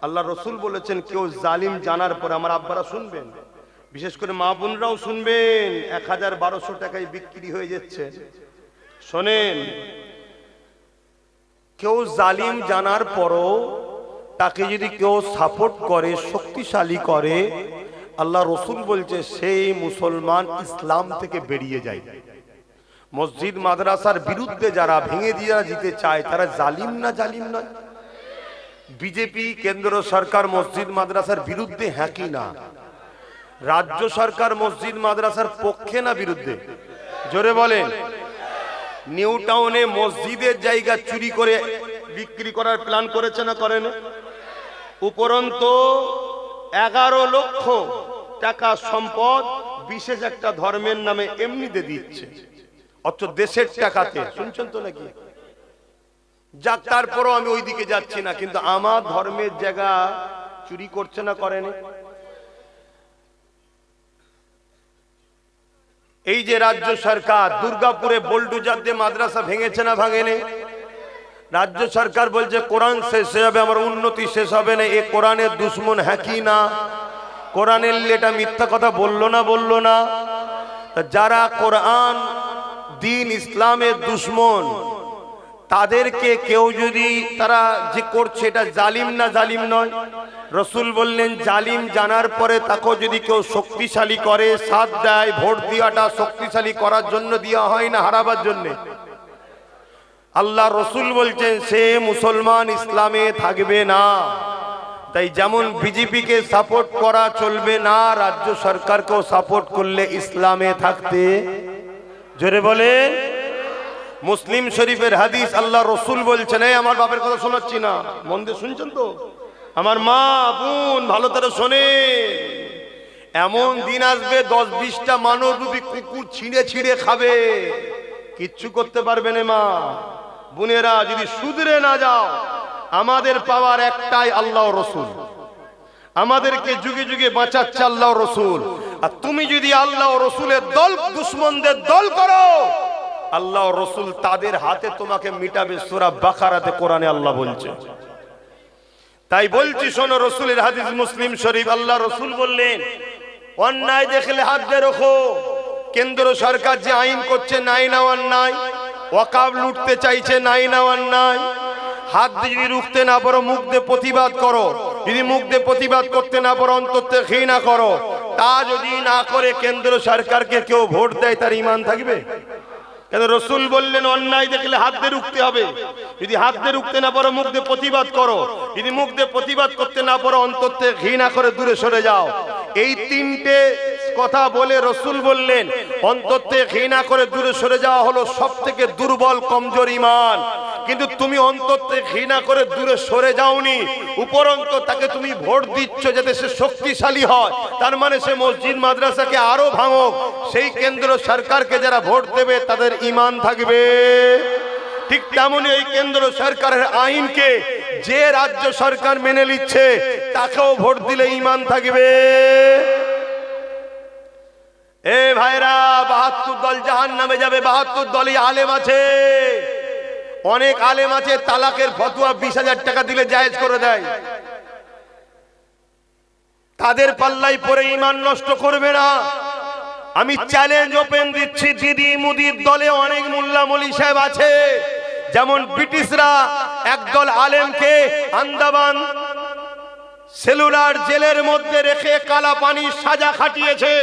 আল্লাহ রসুল বলেছেন কেউ জালিম জানার পরে, আমার আব্বারা শুনবেন, বিশেষ করে মা বোনরাও শুনবেন, ১,১২০০ টাকায় বিক্রি হয়ে যাচ্ছে। শোনেন, কেউ জালিম জানার পরও তাকে যদি কেউ সাপোর্ট করে, শক্তিশালী করে, আল্লাহ রসুল বলছে সেই মুসলমান ইসলাম থেকে বেরিয়ে যায়। মসজিদ মাদ্রাসার বিরুদ্ধে যারা ভেঙে দিয়ে দিতে চায় তারা জালিম না জালিম নয়? বিজেপি কেন্দ্র সরকার মসজিদ মাদ্রাসার বিরুদ্ধে, হ্যাঁ কি না? রাজ্য সরকার মসজিদ মাদ্রাসার পক্ষে না বিরুদ্ধে? জোরে বলেন। নিউ টাউনে মসজিদের জায়গা চুরি করে বিক্রি করার প্ল্যান করেছে না করেন? উপরন্ত 11 লক্ষ টাকা সম্পদ বিশেষ একটা ধর্মের নামে এমনিতে দিচ্ছে, অথচ দেশের টাকাতে। শুনছেন তো নাকি? যাক, তারপরও আমি ওইদিকে যাচ্ছি না, কিন্তু আমার ধর্মের জায়গা চুরি করছে না করেন? এই যে রাজ্য সরকার দুর্গাপুরে বোল্ডুজার দিয়ে মাদ্রাসা ভেঙেছে না ভাঙেনি? রাজ্য সরকার বলছে কোরআন শেষ হয়ে যাবে, আমার উন্নতি শেষ হবে না। এ কোরআনের দুশ্মন, হ্যাঁ কি না? কোরআনের এটা মিথ্যা কথা বললো না? বললো না? যারা কোরআন দিন ইসলামের দুশ্মন, তাদেরকে কেউ যদি তারা যে করছে এটা জালিম না জালিম নয়? রসুল বললেন জালিম জানার পরে তাকেও যদি কেউ শক্তিশালী করে, সাথ দেয়, ভোট দেওয়াটা শক্তিশালী করার জন্য দেওয়া হয় না হারাবার জন্য। আল্লাহ রসুল বলছেন সে মুসলমান ইসলামে থাকবে না। তাই যেমন বিজেপিকে সাপোর্ট করা চলবে না, রাজ্য সরকারকেও সাপোর্ট করলে ইসলামে থাকতে। জোরে বলেন। মুসলিম শরীফের হাদিস, আল্লাহ রসুল বলছেন, এই আমার বাপের কথা শোনাচ্ছি না, মন দিয়ে শুনছেন তো? আমার মা বোন ভালো করে শোনে, এমন দিন আসবে 10-20টা মানবরূপী কুকুর ছিঁড়ে ছিঁড়ে খাবে, কিচ্ছু করতে পারবে না। মা বোনেরা, যদি শুধরে না যাও, আমাদের পাওয়ার একটাই আল্লাহ রসুল, আমাদেরকে যুগে যুগে বাঁচাচ্ছে আল্লাহ রসুল। আর তুমি যদি আল্লাহ রসুলের দল দুশ্মনদের দল করো, আল্লাহ রসুল তাদের হাতে তোমাকে মিটাবে। সূরা বাকারাতে কোরআনে আল্লাহ বলছে। তাই বলছি শোনো, রসুলের হাদিস মুসলিম শরীফ, আল্লাহ রসুল বললেন অন্যায় দেখলে হাত দিয়ে রাখো। কেন্দ্র সরকার যে আইন করছে, নাই না অন্যায়? ওয়াকাফ লুটতে চাইছে, নাই না অন্যায়? হাত দিয়ে যদি রুখতে না পারো, মুখ দিয়ে প্রতিবাদ করো। যদি মুখ দিয়ে প্রতিবাদ করতে না পারো, অন্তর থেকে ঘৃণা করো। তা যদি না করে কেন্দ্র সরকারকে কেউ ভোট দেয়, তার ঈমান থাকবে? কেন রসুল বললেন অন্যায় দেখলে হাত দিয়ে রুখতে হবে। যদি হাত দিয়ে রুখতে না পারো, মুখ দিয়ে প্রতিবাদ করো। যদি মুখ দিয়ে প্রতিবাদ করতে না পারো, অন্তর থেকে ঘৃণা করে দূরে সরে যাও। এই তিনটে কথা বলে রসুল বললেন অন্তর থেকে ঘৃণা করে দূরে সরে যাওয়া হলো সব থেকে দুর্বল কমজোর ঈমান। কিন্তু তুমি অন্তর থেকে ঘৃণা করে দূরে সরে যাওনি, উপরন্ত তাকে তুমি ভোট দিচ্ছ যাতে সে শক্তিশালী হয়। তার মানে সে মসজিদ মাদ্রাসাকে আরো ভাঙো। সেই কেন্দ্র সরকারকে যারা ভোট দেবে তাদের ঈমান থাকবে। ঠিক তেমনি এই কেন্দ্র সরকারের আইনকে যে রাজ্য সরকার মেনে নিচ্ছে, তাকেও ভোট দিলে ঈমান থাকবে। এ ভাইরা, 72 দল জাহান্নামে যাবে। 72 দলই আলেম আছে। অনেক আলেম আছে তালাকের ফতোয়া 20,000 টাকা দিলে জায়েজ করে দেয়। তাদের পাল্লাই পরে ঈমান নষ্ট করবে না। আমি চ্যালেঞ্জ ওপেন দিচ্ছি, দিদি মুদির দলে অনেক মোল্লা মৌলী সাহেব আছে। যেমন ব্রিটিশরা একদল আলেমকে আন্দামান সেলুলার জেলের মধ্যে রেখে কালা পানির সাজা খাটিয়েছে,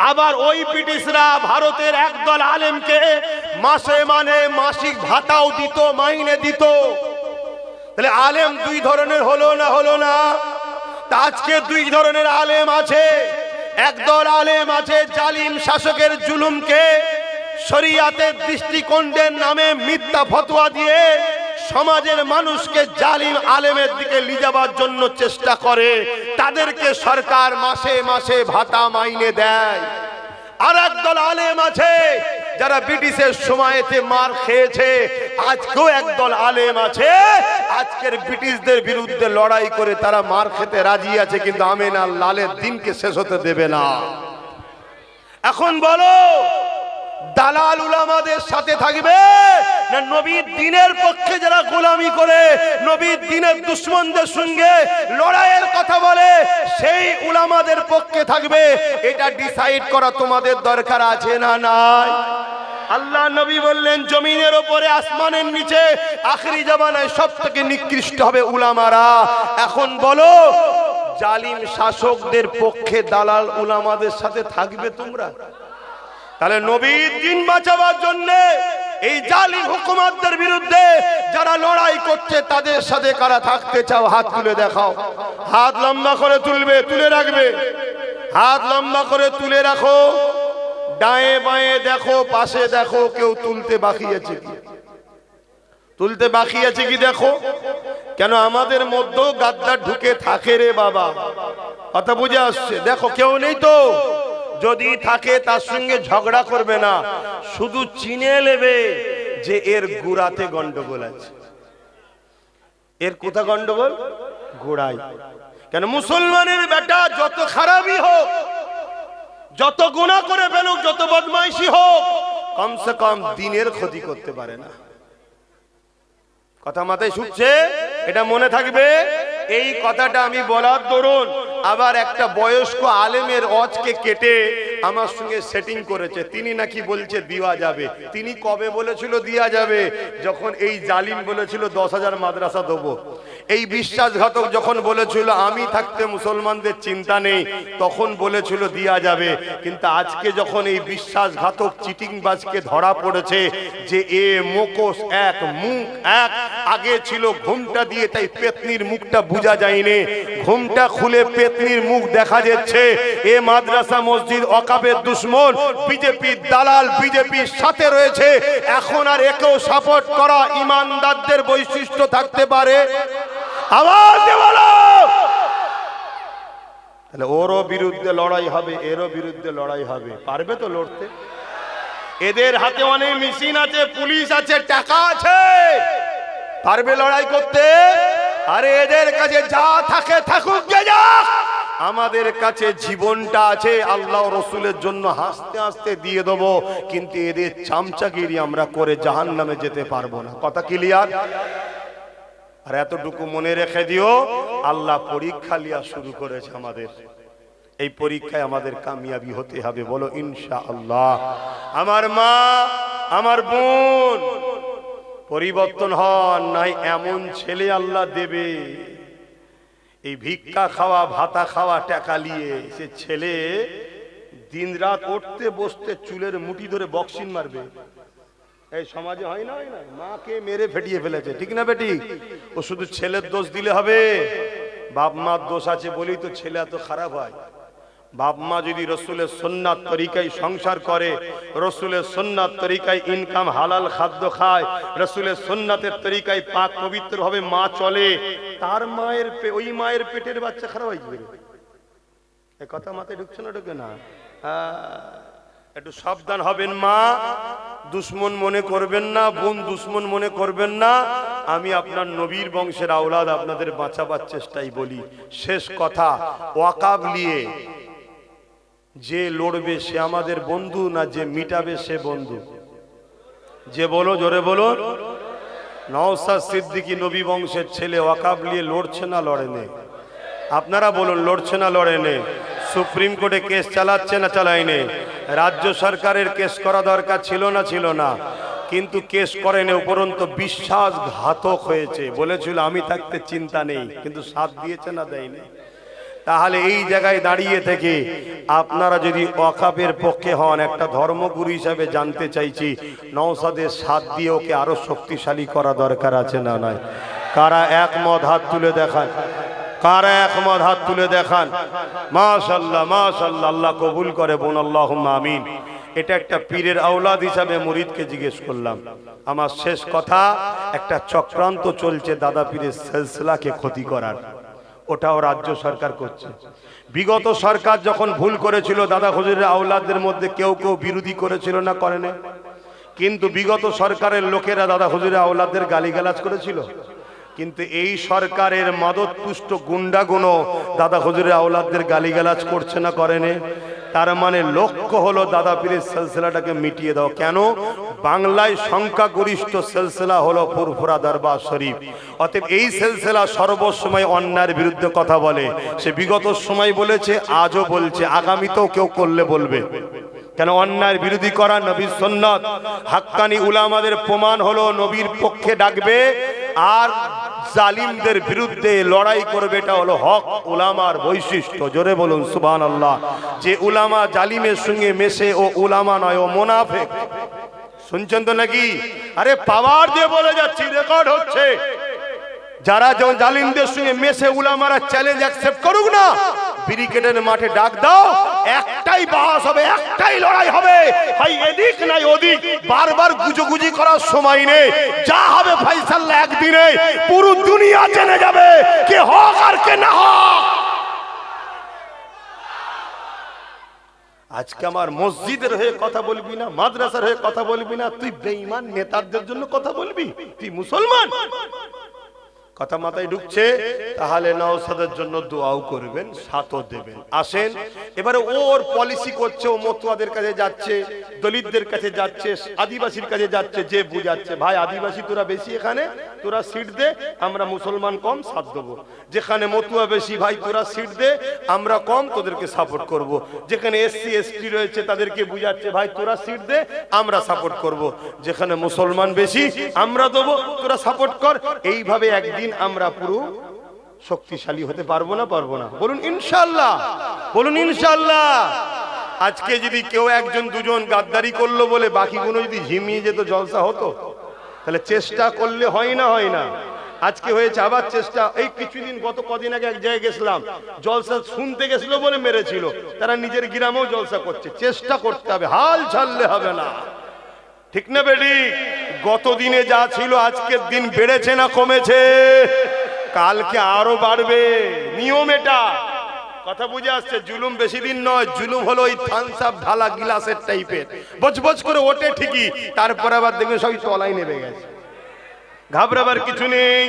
আবার ওই ব্রিটিশরা ভারতের একদল আলেমকে মাসে মাসিক ভাতাও দিত, মাইনে দিত। তাহলে আলেম দুই ধরনের হলো না? হলো না? আজকে দুই ধরনের আলেম আছে। একদল আলেম আছে জালিম শাসকের জুলুমকে শরিয়াতের দৃষ্টিকোণের নামে মিথ্যা ফতোয়া দিয়ে সমাজের মানুষকে জালিম আলেমের দিকে নিয়ে যাবার জন্য চেষ্টা করে। তাদেরকে সরকার মাসে মাসে ভাতা মাইনে দেয়। আর একদল আলেম আছে যারা ব্রিটিশের সময়তে মার খেয়েছে। আজকেও একদল আলেম আছে আজকের ব্রিটিশদের বিরুদ্ধে লড়াই করে তারা মার খেতে রাজি আছে, কিন্তু আমিন আল লালের দিনকে শেষ হতে দেবে না। এখন বলো, দালাল উলামাদের সাথে থাকবে, না নবীর দ্বীনের পক্ষে যারা গোলামি করে নবীর দ্বীনের দুশমনদের সঙ্গে লড়াইয়ের কথা বলে সেই উলামাদের পক্ষে থাকবে? এটা ডিসাইড করা তোমাদের দরকার আছে না নাই? আল্লাহ নবী বললেন জমিনের উপরে আসমানের নিচে আখেরি জামানায় সবথেকে নিকৃষ্ট হবে উলামারা। এখন বলো জালিম শাসকদের পক্ষে দালাল উলামাদের সাথে থাকবে তোমরা? তাহলে নবীর দ্বীন বাঁচাবার জন্য এই জালিম হুকুমতদের বিরুদ্ধে যারা লড়াই করছে তাদের সাথে কারা থাকতে চাও? হাত তুলে দেখাও। হাত লম্বা করে তুলবে, তুলে রাখবে। হাত লম্বা করে তুলে রাখো। ডায়ে বাঁয়ে দেখো, পাশে দেখো, কেউ তুলতে বাকি আছে কি? তুলতে বাকি আছে কি দেখো। কেন আমাদের মধ্যেও গাদ্দার ঢুকে থাকে রে বাবা, কথা বুঝে আসছে? দেখো কেউ নেই তো, যদি থাকে তার সঙ্গে ঝগড়া করবে না, শুধু চিনে নেবে যে এর গুড়াতে গন্ডগোল আছে। এর কোথা গন্ডগোল? গোড়াই। কেন মুসলমানের বেটা যত খারাপই হোক, যত গুনাহ করে ফেলুক, যত বদমাইশি হোক, কমসে কম দ্বীনের ক্ষতি করতে পারে না। কথা মাথায় শুকছে? এটা মনে থাকবে। এই কথাটা আমি বলার দরুন আবার একটা বয়স্ক আলেমের অজকে কেটে আমার সঙ্গে সেটিং করেছে। তিনি নাকি বলছে দেওয়া যাবে। তিনি কবে বলেছিল দেওয়া যাবে? যখন এই জালিম বলেছিল 10,000 মাদ্রাসা দেবো। এই বিশ্বাসঘাতক যখন বলেছিল আমি থাকতে মুসলমানদের চিন্তা নেই, তখন বলেছিল দেওয়া যাবে। কিন্তু আজকে যখন এই বিশ্বাসঘাতক চিটিংবাজকে ধরা পড়েছে যে এ মুখোশ এক, মুখ এক, আগে ছিল ঘুমটা দিয়ে তাই পেতনির মুখটা বোঝা যায়নি, ঘুমটা খুলে পেতনির মুখ দেখা যাচ্ছে। এ মাদ্রাসা মসজিদ ওয়াকাফের দুশমন, বিজেপির দালাল, বিজেপির সাথে রয়েছে। এখন আর একেও সাপোর্ট করা ইমানদারদের বৈশিষ্ট্য থাকতে পারে? আওয়াজ দিয়ে বলো। তাহলে ওরও বিরুদ্ধে লড়াই হবে, এরও বিরুদ্ধে লড়াই হবে। পারবে তো লড়তে? এদের হাতে অনেক মেশিন আছে, পুলিশ আছে, টাকা আছে, পারবে লড়াই করতে? আরে এদের কাছে যা থাকে থাকুক, গে যাক। আমাদের কাছে জীবনটা আছে, আল্লাহ রসুলের জন্য হাসতে হাসতে দিয়ে দেবো। কিন্তু এদের চামচাগিরি আমরা করে জাহান্নামে যেতে পারবো না। কথা ক্লিয়ার? আর এতটুকু মনে রেখে দিও, আল্লাহ পরীক্ষা লিয়া শুরু করেছে আমাদের। এই পরীক্ষায় আমাদের কামিয়াবি হতে হবে, বলো ইনশাআল্লাহ। আমার মা, আমার বোন, পরিবর্তন হন, নাই এমন ছেলে আল্লাহ দেবে। এই ভিক্ষা খাওয়া, ভাতা খাওয়া, টাকা নিয়ে সে ছেলে দিন রাত উঠতে বসতে চুলের মুঠি ধরে বক্সিং মারবে। এই সমাজে হয় না, হয় না? মাকে মেরে ফেটিয়ে ফেলেছে, ঠিক না বেটি? ও শুধু ছেলের দোষ দিলে হবে? বাপ মার দোষ আছে বলেই তো ছেলে এত খারাপ হয়। বাপ মা যদি রসুলের সুন্নাত তরিকায় সংসার করে, রসুলের সুন্নাত তরিকায় ইনকাম হালাল খাদ্য খায়, রসুলের সুন্নাতের তরিকায় পাক পবিত্র ভাবে মা চলে, তার মায়ের ওই মায়ের পেটের বাচ্চা খারাপ হয়ে যাবে। এই কথা মাথায় ঢুকছে না? ঢুকে না? একটু সাবধান হবেন। মা দুশ্মন মনে করবেন না, বোন দুশ্মন মনে করবেন না। আমি আপনার নবীর বংশের আওলাদ, আপনাদের বাঁচাবার চেষ্টাই বলি। শেষ কথা, ওয়াকাব নিয়ে যে লড়বে সে আমাদের বন্ধু, না যে মিটাবে সে বন্ধু? যে বলো, জোরে বলো। নওশাদ সিদ্দিকী নবী বংশের ছেলে, ওয়াকাব নিয়ে লড়ছে না লড়ে নে? আপনারা বলুন, লড়ছে না লড়ে নে? সুপ্রিম কোর্টে কেস চালাচ্ছে না চালায়নি? রাজ্য সরকারের কেস করা দরকার ছিল না ছিল না? কিন্তু কেস করেনি, উপরন্ত বিশ্বাসঘাতক হয়েছে। বলেছিল আমি থাকতে চিন্তা নেই, কিন্তু সাথ দিয়েছে না দেয়নি? তাহলে এই জায়গায় দাঁড়িয়ে থেকে আপনারা যদি ওয়াকাফের পক্ষে হন, একটা ধর্মগুরু হিসাবে জানতে চাইছি, নওশাদের সাথ দিয়ে ওকে আরো শক্তিশালী করা দরকার আছে না নয়? কারা একমত হাত তুলে দেখান? কারা একমত হাত তুলে দেখান? মাশাআল্লাহ, মাশাআল্লাহ, আল্লাহ কবুল করে বোন, আল্লাহুম্মা আমিন। এটা একটা পীরের আওলাদ হিসাবে মুরিদকে জিজ্ঞেস করলাম। আমার শেষ কথা, একটা চক্রান্ত চলছে দাদা পীরের সিলসিলাকে ক্ষতি করার, ওটাও রাজ্য সরকার করছে। বিগত সরকার যখন ভুল করেছিল, দাদা হুজুরের আওলাদদের মধ্যে কেউ কেউ বিরোধী করেছিল না, করেনি? কিন্তু বিগত সরকারের লোকেরা দাদা হুজুরের আওলাদদের গালিগালাজ করেছিল। কিন্তু এই সরকারের মাদকপুষ্ট গুন্ডাগুনো দাদা হুজুরের আওলাদদের গালিগালাজ করছে না, করেনি? তার মানে লক্ষ্য হলো দাদা পীরের সিলসিলাটাকে মিটিয়ে দাও। কেন? বাংলায় সংখ্যাগরিষ্ঠ সিলসিলা হলো ফুরফুরা দরবার শরীফ। অতএব এই সিলসিলা সর্বসময় অন্যায়ের বিরুদ্ধে কথা বলে। সে বিগত সময় বলেছে, আজও বলছে, আগামীতেও কেউ করলে বলবে। কেন? অন্যায়ের বিরোধী করা নবীর সুন্নাত। হাক্কানি উলামাদের প্রমাণ হলো নবীর পক্ষে ডাকবে আর জালিমদের বিরুদ্ধে লড়াই করবে, এটা হলো হক উলামার বৈশিষ্ট্য। জোরে বলুন সুবহানাল্লাহ। যে উলামা জালিমের সঙ্গে মেশে ও উলামা নয়, ও মুনাফিক। শুনছেন তো নাকি? আরে পাওয়ার দিয়ে বলে যাচ্ছি, রেকর্ড হচ্ছে। যারা যখন জালিমদের সঙ্গে মেশে উলামারা চ্যালেঞ্জ অ্যাকসেপ্ট করুক না, ব্রিগেডের মাঠে ডাক দাও, একটাই বাস হবে, একটাই লড়াই হবে, ভাই এদিক নাই ওদিক বারবার গুজোগুজি করার সময় নেই। যা হবে ফাইসাল্লাহ একদিনে পুরো দুনিয়া জেনে যাবে কে হক আর কে না হক। আজকে আমার মসজিদের হয়ে কথা বলবি না, মাদ্রাসার হয়ে কথা বলবি না, তুই বেঈমান নেতাদের জন্য কথা বলবি? তুই মুসলমান? কথা মাথায় ঢুকছে? তাহলে নওশাদের জন্য দোয়াও করবেন, সাথও দেবেন। আসেন এবারে ওর পলিসি করছে, ও মতুয়াদের কাছে যাচ্ছে, দলিতদের কাছে যাচ্ছে, আদিবাসীর কাছে যাচ্ছে, যে বুঝাচ্ছে ভাই আদিবাসী তোরা বেশি, এখানে তোরা সিট দে, আমরা মুসলমান কম, সাথ দেবো। যেখানে মতুয়া বেশি, ভাই তোরা সিট দে, আমরা কম, তোদেরকে সাপোর্ট করব। যেখানে এসসি এসটি রয়েছে তাদেরকে বুঝাচ্ছে, ভাই তোরা সিট দে, আমরা সাপোর্ট করব। যেখানে মুসলমান বেশি, আমরা দেবো, তোরা সাপোর্ট কর। এইভাবে একদিন আমরা পুরো শক্তিশালী হতে পারবো না? পারবো না? বলুন ইনশাআল্লাহ, বলুন ইনশাআল্লাহ। আজকে যদি কেউ একজন দুজন গাদ্দারি করলো বলে বাকিগুলো যদি ঝিমিয়ে যেত, জলসা হতো? তাহলে চেষ্টা করলে হয় না? হয় না? আজকে হয়েছে আবার চেষ্টা। এই কিছুদিন, গত কদিন আগে এক জায়গায় গেছিলাম, জলসা শুনতে গেছিল বলে মেরেছিল। তারা নিজের গ্রামেও জলসা করছে। চেষ্টা করতে হবে, হাল ছাড়লে হবে না। ঠিক না বেডি? গত দিনে যা ছিল আজকের দিন বেড়েছে না কমেছে? কালকে আরো বাড়বে, নিয়ম এটা। কথা বুঝে আসছে? জুলুম বেশি দিন নয়। জুলুম হলো ওই থামস আপ ঢালা গিলাসের টাইপের, বজবজ করে ওঠে ঠিকই, তারপর আবার দেখবে সবই তলায় নেমে গেছে। ঘাবড়াবার কিছু নেই,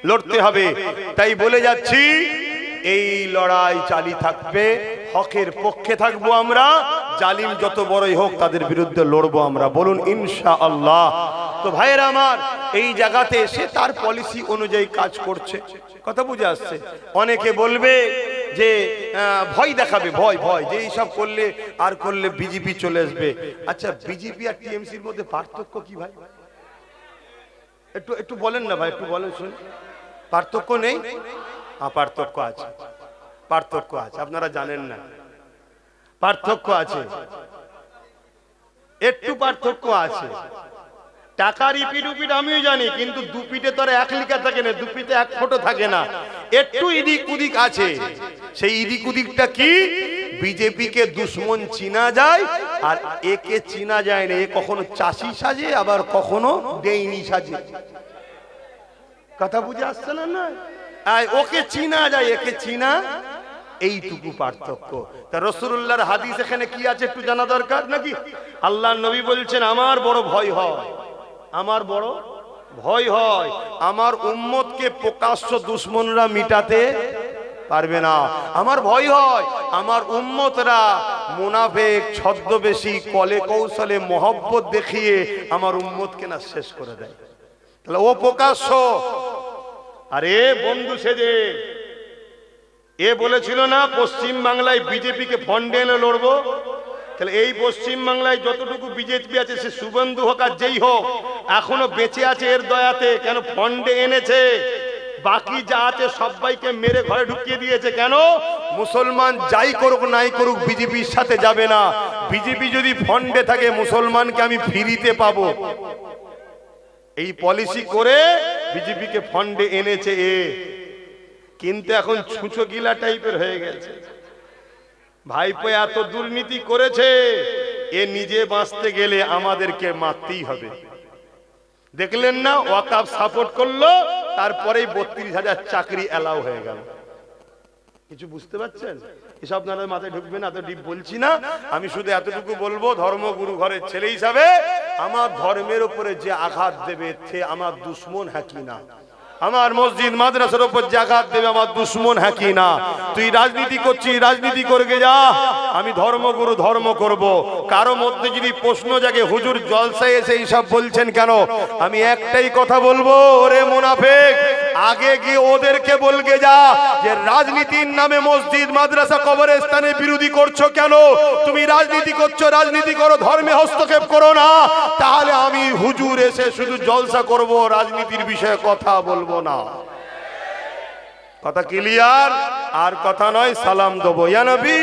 লড়তে হবে। তাই বলে যাচ্ছি, এই লড়াই চালিয়ে থাকবে, হকের পক্ষে থাকবো আমরা। জালিম যত বড়ই হোক তাদের বিরুদ্ধে লড়বো আমরা। বলুন ইনশাআল্লাহ। তো ভাইয়েরা আমার, এই জায়গাতে এসে তার পলিসি অনুযায়ী কাজ করছে। কথা বুঝে আসছে? অনেকে বলবে যে ভয় দেখাবে, ভয় ভয় যে এইসব করলে আর করলে বিজেপি চলে আসবে। আচ্ছা, বিজেপি আর টিএমসির মধ্যে পার্থক্য কি ভাই? একটু একটু বলেন না ভাই, একটু বলেন শুন। পার্থক্য নেই? পার্থক্য আছে, পার্থক্য আছে। আপনারা জানেন না, পার্থক্য আছে, একটু পার্থক্য আছে। টাকা রিপিট উপিট আমিও জানি, কিন্তু দুপিটে তো আর এক লিখা থাকে না, দুপিটে এক ফটো থাকে না, একটু ইদিক উদিক আছে। সেই ইদিক উদিকটা কি? বিজেপিকে দুশ্মন চিনা যায় আর একে চিনা যায় না। এ কখনো চাষি সাজে, আবার কখনো ডেইনি সাজে। কথা বুঝে আসছে না? ওকে চিনা যায়, একে চিনা, এইটুকু পার্থক্য। তা রাসূলুল্লাহর হাদিস এখানে কি আছে একটু জানা দরকার নাকি? আল্লাহর নবী বলছেন, আমার বড় ভয় হয়, আমার বড় ভয় হয়, আমার উম্মতকে প্রকাশ্য দুশমনরা মিটাতে পারবে না। আমার ভয় হয় আমার উম্মতরা মুনাফিক ছদ্মবেশী কলে কৌশলে মহব্বত দেখিয়ে আমার উম্মতকে না শেষ করে দেয়। তাহলে ও প্রকাশ্য, আরে বন্ধু সেজে এ বলেছিল না পশ্চিম বাংলায় বিজেপিকে ফন্ডে এনে লড়বো। তাহলে এই পশ্চিম বাংলায় যতটুকু বিজেপি আছে, সে শুভেন্দু হোক আর যেই হোক, এখনো বেঁচে আছে এর দয়াতে। কেন? ফন্ডে এনেছে। বাকি যা আছে সবাইকে মেরে ঘরে ঢুকিয়ে দিয়েছে। কেন? মুসলমান যাই করুক নাই করুক বিজেপির সাথে যাবে না। বিজেপি যদি ফন্ডে থাকে, মুসলমানকে আমি ফ্রিতে পাবো। এই পলিসি করে বিজেপিকে ফন্ডে এনেছে এ। কিন্তু এখন ছুঁচো গিলা টাইপের হয়ে গেছে। ভাইপো এত দুর্নীতি করেছে, এ নিজে বাঁচতে গেলে আমাদেরকে মারতেই হবে। দেখলেন না, ওয়াকাফ সাপোর্ট করলো, তারপরেই 32,000 চাকরি এলাও হয়ে গেল। কিছু বুঝতে পারছেন? এসব আপনাদের মাথায় ঢুকবে না, এত ডিপ বলছি না। আমি শুধু এতটুকু বলবো, ধর্মগুরু ঘরের ছেলে হিসাবে আমার ধর্মের উপরে যে আঘাত দেবে সে আমার দুশ্মন, হ্যাঁ কি না? আমার মসজিদ মাদ্রাসার উপর জাকাত দেবে আমার দুশ্মন হ্যাঁ কি না? তুই রাজনীতি করছিস, রাজনীতি করবে যা, আমি ধর্মগুরু ধর্ম করব। কারো মধ্যে যদি প্রশ্ন জাগে হুজুর জলসায় এসে এইসব বলছেন কেন, আমি একটাই কথা বলবো, ওরে মুনাফিক, আগে গিয়ে ওদেরকে বলবে যা যে রাজনীতির নামে মসজিদ মাদ্রাসা কবরস্থানে বিরোধী করছো কেন? তুমি রাজনীতি করছো, রাজনীতি করো, ধর্মে হস্তক্ষেপ করো না, তাহলে আমি হুজুর এসে শুধু জলসা করব, রাজনীতির বিষয়ে কথা বলবো না। কথা ক্লিয়ার? আর কথা নয়, সালাম দেবো ইয়া নবী।